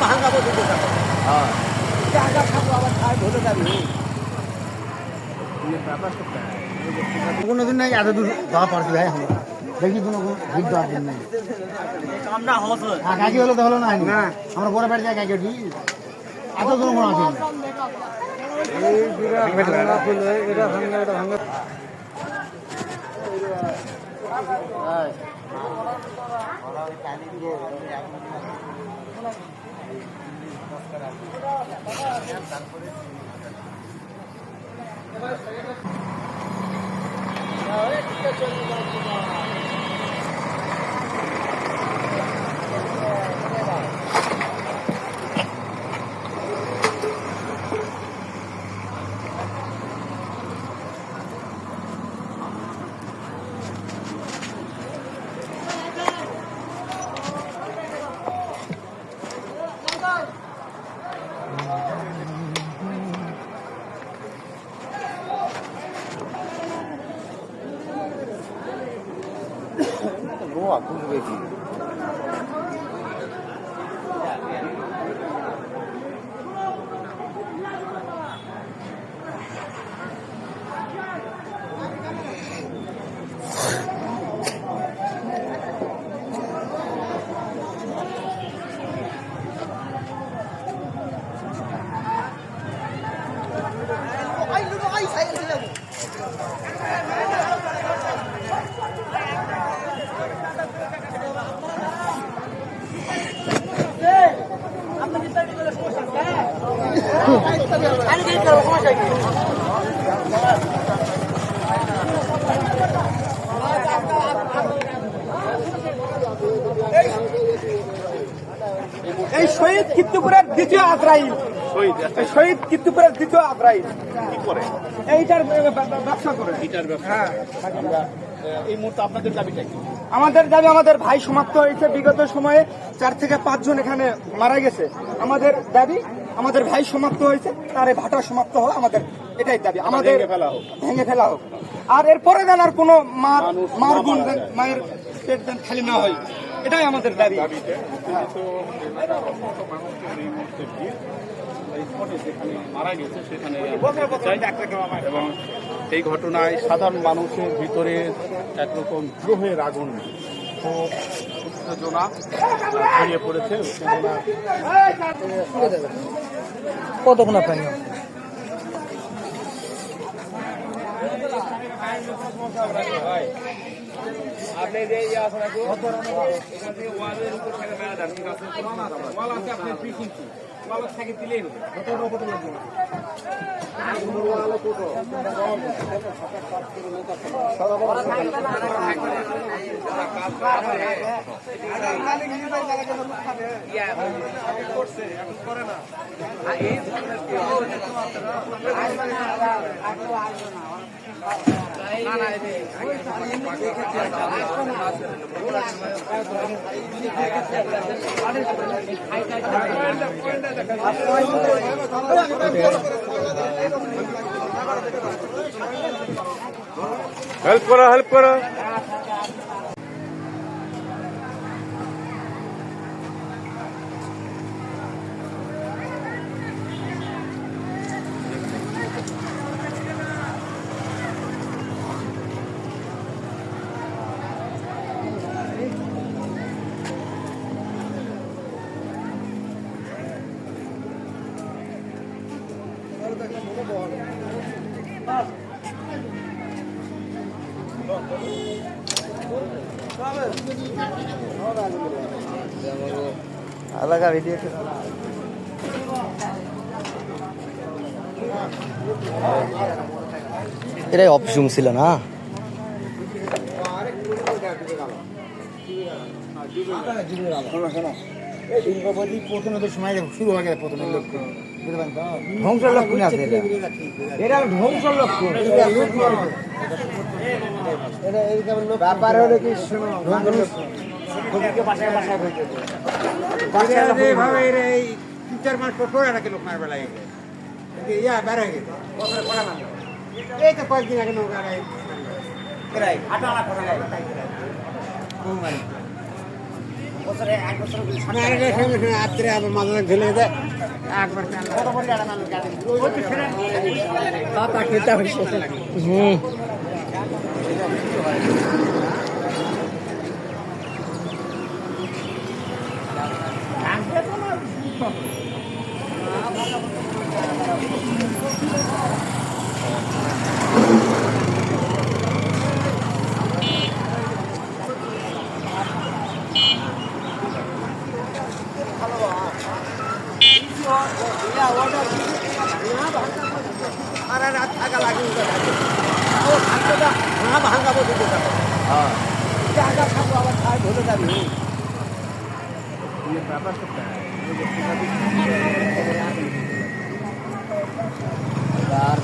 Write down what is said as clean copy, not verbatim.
ভাঙাবো দিতে যাবো হ্যাঁ আগা খাবো আবার খাই ধরে যাবি কোনো দিন নাই এত দূর যাওয়া পারছি ভাই আমরা দেখি কোনো ভিড় দেওয়ার দিন নাই কাকি হলো তো হলো না আমরা পরে বাড়ি যাই কাকি উঠি এত দূর কোনো আছে এটা ভাঙা এটা ভাঙা Boa, tudo bem aqui. এই শহীদ কীর্তিপুরের দ্বিতীয় আজরাইল শহীদ কীর্তিপুরের দ্বিতীয় আজরাইল কি করে এইটার ব্যবসা করে এইটার ব্যবসা এই মুহূর্তে আপনাদের দাবিটা কি আমাদের দাবি আমাদের ভাই সমাপ্ত হয়েছে বিগত সময়ে 4 থেকে 5 জন এখানে মারা গেছে আমাদের দাবি আমাদের ভাই সমাপ্ত হয়েছে তার ভাটা সমাপ্ত হয় আমাদের এটাই দাবি আমাদের ভেঙে ফেলা হোক আর এরপরে যেন আর কোনো মার গুণ মায়ের পেট যেন খালি না হয় এটাই আমাদের দাবি মারা গেছে সেখানে এবং এই ঘটনায় সাধারণ মানুষের ভিতরে একরকম দ্রোহের আগুন খুব উত্তেজনা ছড়িয়ে পড়েছে কতক্ষণ আপনার আপনি যে এখান থেকে ওয়ালের উপর থেকে মেলা দেন ঠিক আছে ওয়াল আছে আপনার 20 ইঞ্চি ওয়াল থেকে দিলেই হবে হেল্প করো अलग वीडियो এটাই অফিস রুম ছিল না প্রথমে সময় শুরু হয়ে গেছে প্রথমে লক্ষণ ধ্বংসের লক্ষণ আছে এটা ধ্বংসের লক্ষণ ব্যাপার হলে কি এইভাবে এই 3-4 মাস পর নাকি লোক মার বেলায় ইয়া বেড়ে গেছে এই তো কয়েকদিন আগে নৌকা হাঁটা হুম আর